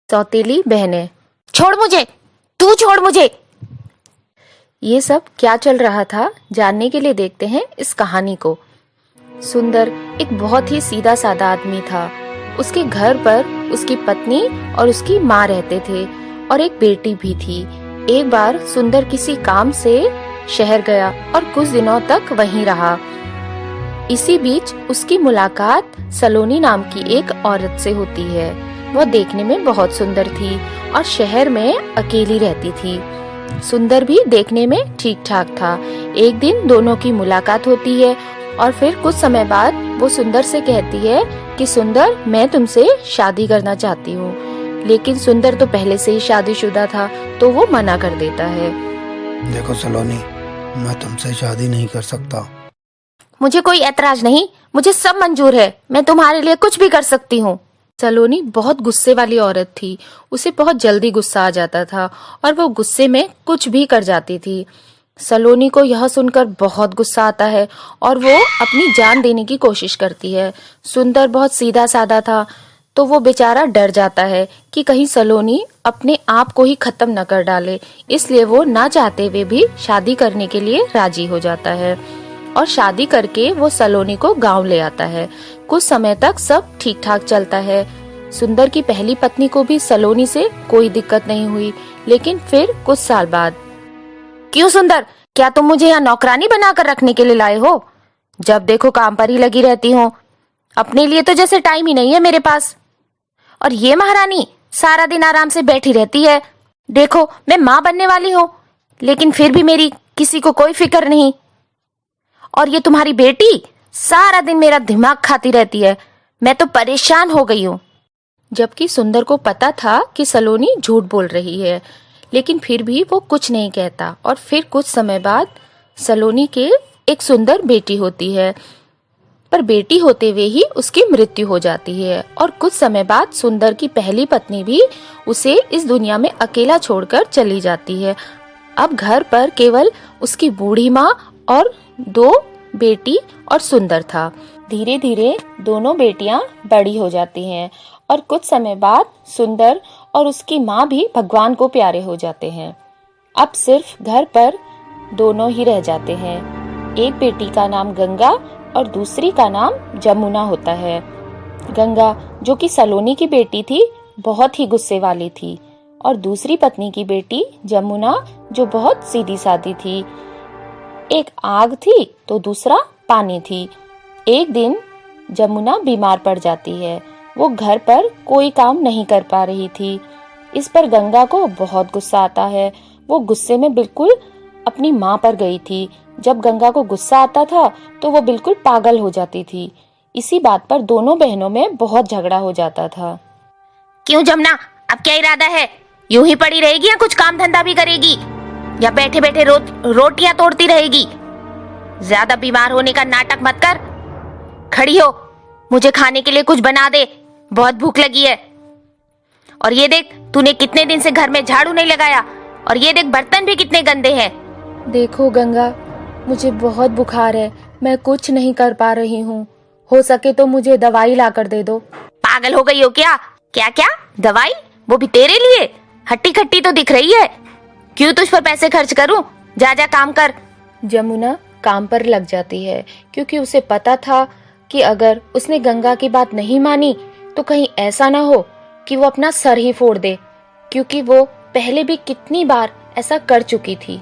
सौतेली बहनें। छोड़ मुझे, तू छोड़ मुझे। ये सब क्या चल रहा था जानने के लिए देखते हैं इस कहानी को। सुंदर एक बहुत ही सीधा साधा आदमी था। उसके घर पर उसकी पत्नी और उसकी माँ रहते थे और एक बेटी भी थी। एक बार सुंदर किसी काम से शहर गया और कुछ दिनों तक वहीं रहा। इसी बीच उसकी मुलाकात सलोनी नाम की एक औरत से होती है। वह देखने में बहुत सुंदर थी और शहर में अकेली रहती थी। सुंदर भी देखने में ठीक ठाक था। एक दिन दोनों की मुलाकात होती है और फिर कुछ समय बाद वो सुंदर से कहती है कि सुंदर, मैं तुमसे शादी करना चाहती हूँ। लेकिन सुंदर तो पहले से ही शादीशुदा था, तो वो मना कर देता है। देखो सलोनी, मैं तुमसे शादी नहीं कर सकता। मुझे कोई ऐतराज नहीं, मुझे सब मंजूर है। मैं तुम्हारे लिए कुछ भी कर सकती हूँ। सलोनी बहुत गुस्से वाली औरत थी। उसे बहुत जल्दी गुस्सा आ जाता था और वो गुस्से में कुछ भी कर जाती थी। सलोनी को यह सुनकर बहुत गुस्सा आता है और वो अपनी जान देने की कोशिश करती है। सुंदर बहुत सीधा साधा था, तो वो बेचारा डर जाता है कि कहीं सलोनी अपने आप को ही खत्म न कर डाले। इसलिए वो ना चाहते हुए भी शादी करने के लिए राजी हो जाता है और शादी करके वो सलोनी को गांव ले आता है। कुछ समय तक सब ठीक ठाक चलता है। सुंदर की पहली पत्नी को भी सलोनी से कोई दिक्कत नहीं हुई। लेकिन फिर कुछ साल बाद, क्यों सुंदर, क्या तुम मुझे यहाँ नौकरानी बनाकर रखने के लिए लाए हो? जब देखो काम पर ही लगी रहती हो। अपने लिए तो जैसे टाइम ही नहीं है मेरे पास। और ये महारानी सारा दिन आराम से बैठी रहती है। देखो, मैं माँ बनने वाली हूँ, लेकिन फिर भी मेरी किसी को कोई फिक्र नहीं। और ये तुम्हारी बेटी सारा दिन मेरा दिमाग खाती रहती है। मैं तो परेशान हो गई हूँ। जबकि सुंदर को पता था कि सलोनी झूठ बोल रही है, लेकिन फिर भी वो कुछ नहीं कहता। और फिर कुछ समय बाद सलोनी के एक सुंदर बेटी होती है, पर बेटी होते हुए ही उसकी मृत्यु हो जाती है। और कुछ समय बाद सुंदर की पहली पत्नी भी उसे इस दुनिया में अकेला छोड़कर चली जाती है। अब घर पर केवल उसकी बूढ़ी माँ और 2 बेटी और सुंदर था। धीरे धीरे दोनों बेटियां बड़ी हो जाती हैं और कुछ समय बाद सुंदर और उसकी माँ भी भगवान को प्यारे हो जाते हैं। अब सिर्फ घर पर दोनों ही रह जाते हैं। एक बेटी का नाम गंगा और दूसरी का नाम जमुना होता है। गंगा, जो कि सलोनी की बेटी थी, बहुत ही गुस्से वाली थी, और दूसरी पत्नी की बेटी जमुना, जो बहुत सीधी सादी थी। एक आग थी तो दूसरा पानी थी। एक दिन जमुना बीमार पड़ जाती है। वो घर पर कोई काम नहीं कर पा रही थी। इस पर गंगा को बहुत गुस्सा आता है। वो गुस्से में बिल्कुल अपनी माँ पर गई थी। जब गंगा को गुस्सा आता था तो वो बिल्कुल पागल हो जाती थी। इसी बात पर दोनों बहनों में बहुत झगड़ा हो जाता था। क्यों जमुना, अब क्या इरादा है? यूं ही पड़ी रहेगी या कुछ काम धंधा भी करेगी, या बैठे बैठे रोटियां तोड़ती रहेगी? ज्यादा बीमार होने का नाटक मत कर। खड़ी हो, मुझे खाने के लिए कुछ बना दे, बहुत भूख लगी है। और ये देख, तूने कितने दिन से घर में झाड़ू नहीं लगाया, और ये देख बर्तन भी कितने गंदे हैं। देखो गंगा, मुझे बहुत बुखार है, मैं कुछ नहीं कर पा रही हूँ। हो सके तो मुझे दवाई ला कर दे दो। पागल हो गई हो क्या? क्या क्या दवाई? वो भी तेरे लिए? हट्टी खट्टी तो दिख रही है। क्यों तुझ पर पैसे खर्च करूं? जा जा काम कर। जमुना काम पर लग जाती है, क्योंकि उसे पता था कि अगर उसने गंगा की बात नहीं मानी तो कहीं ऐसा ना हो कि वो अपना सर ही फोड़ दे, क्योंकि वो पहले भी कितनी बार ऐसा कर चुकी थी।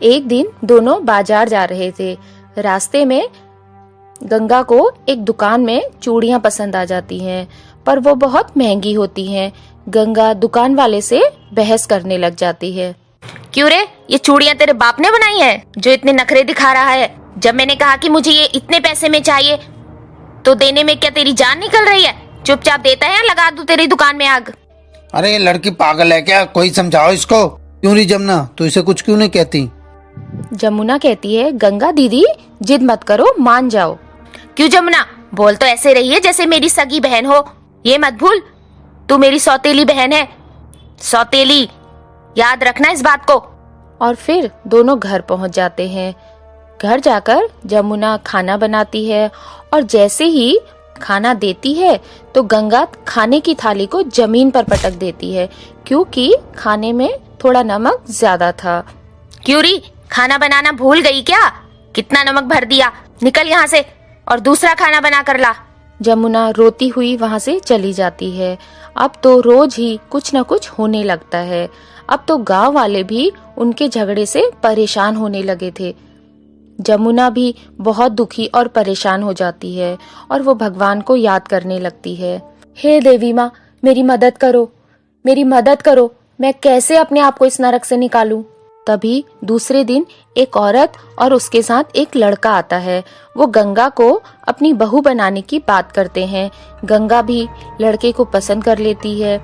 एक दिन दोनों बाजार जा रहे थे। रास्ते में गंगा को एक दुकान में चूड़ियां पसंद आ जाती हैं, पर वो बहुत महंगी होती हैं। गंगा दुकान वाले से बहस करने लग जाती है। क्यों रे, ये चूड़ियां तेरे बाप ने बनाई है जो इतने नखरे दिखा रहा है? जब मैंने कहा कि मुझे ये इतने पैसे में चाहिए, तो देने में क्या तेरी जान निकल रही है? चुपचाप देता है या लगा दूं तेरी दुकान में आग? अरे ये लड़की पागल है क्या? कोई समझाओ इसको। क्यों नहीं जमुना, तू इसे कुछ क्यों नहीं कहती? जमुना कहती है, गंगा दीदी जिद मत करो, मान जाओ। क्यों जमुना, बोल तो ऐसे रही है जैसे मेरी सगी बहन हो। ये मत भूल, तू मेरी सौतेली बहन है। सौतेली, याद रखना इस बात को। और फिर दोनों घर पहुंच जाते हैं। घर जाकर जमुना खाना बनाती है और जैसे ही खाना देती है तो गंगा खाने की थाली को जमीन पर पटक देती है, क्योंकि खाने में थोड़ा नमक ज्यादा था। क्यों री, खाना बनाना भूल गई क्या? कितना नमक भर दिया, निकल यहाँ से और दूसरा खाना बना कर ला। जमुना रोती हुई वहाँ से चली जाती है। अब तो रोज ही कुछ न कुछ होने लगता है। अब तो गांव वाले भी उनके झगड़े से परेशान होने लगे थे। जमुना भी बहुत दुखी और परेशान हो जाती है और वो भगवान को याद करने लगती है। हे देवी माँ, मेरी मदद करो, मेरी मदद करो, मैं कैसे अपने आप को इस नरक से निकालूं? तभी दूसरे दिन एक औरत और उसके साथ एक लड़का आता है। वो गंगा को अपनी बहू बनाने की बात करते हैं। गंगा भी लड़के को पसंद कर लेती है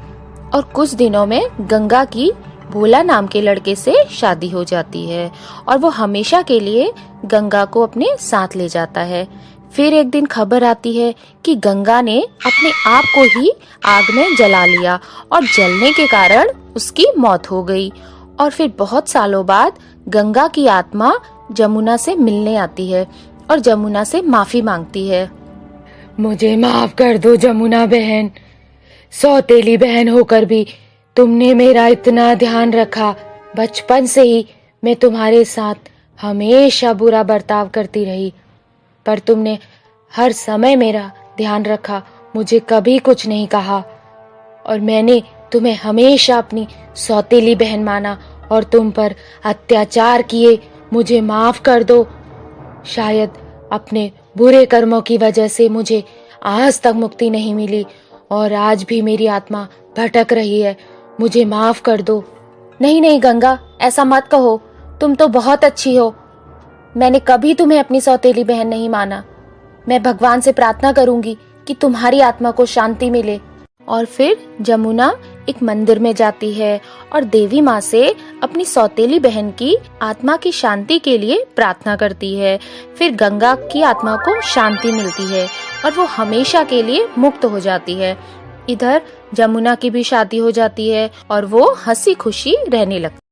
और कुछ दिनों में गंगा की भोला नाम के लड़के से शादी हो जाती है और वो हमेशा के लिए गंगा को अपने साथ ले जाता है। फिर एक दिन खबर आती है कि गंगा ने अपने आप को ही आग में जला लिया और जलने के कारण उसकी मौत हो गई। और फिर बहुत सालों बाद गंगा की आत्मा जमुना से मिलने आती है और जमुना से माफी मांगती है। मुझे माफ कर दो जमुना बहन, सौतेली बहन होकर भी तुमने मेरा इतना ध्यान रखा। बचपन से ही मैं तुम्हारे साथ हमेशा बुरा बर्ताव करती रही, पर तुमने हर समय मेरा ध्यान रखा, मुझे कभी कुछ नहीं कहा और मैंने तुम्हें हमेशा अपनी सौतेली बहन माना और तुम पर अत्याचार किए। मुझे माफ कर दो। शायद अपने बुरे कर्मों की वजह से मुझे आज तक मुक्ति नहीं मिली और आज भी मेरी आत्मा भटक रही है। मुझे माफ कर दो। नहीं नहीं गंगा, ऐसा मत कहो, तुम तो बहुत अच्छी हो। मैंने कभी तुम्हें अपनी सौतेली बहन नहीं माना। मैं भगवान से प्रार्थना करूंगी कि तुम्हारी आत्मा को शांति मिले। और फिर जमुना एक मंदिर में जाती है और देवी माँ से अपनी सौतेली बहन की आत्मा की शांति के लिए प्रार्थना करती है। फिर गंगा की आत्मा को शांति मिलती है और वो हमेशा के लिए मुक्त हो जाती है। इधर जमुना की भी शादी हो जाती है और वो हंसी खुशी रहने लगती है।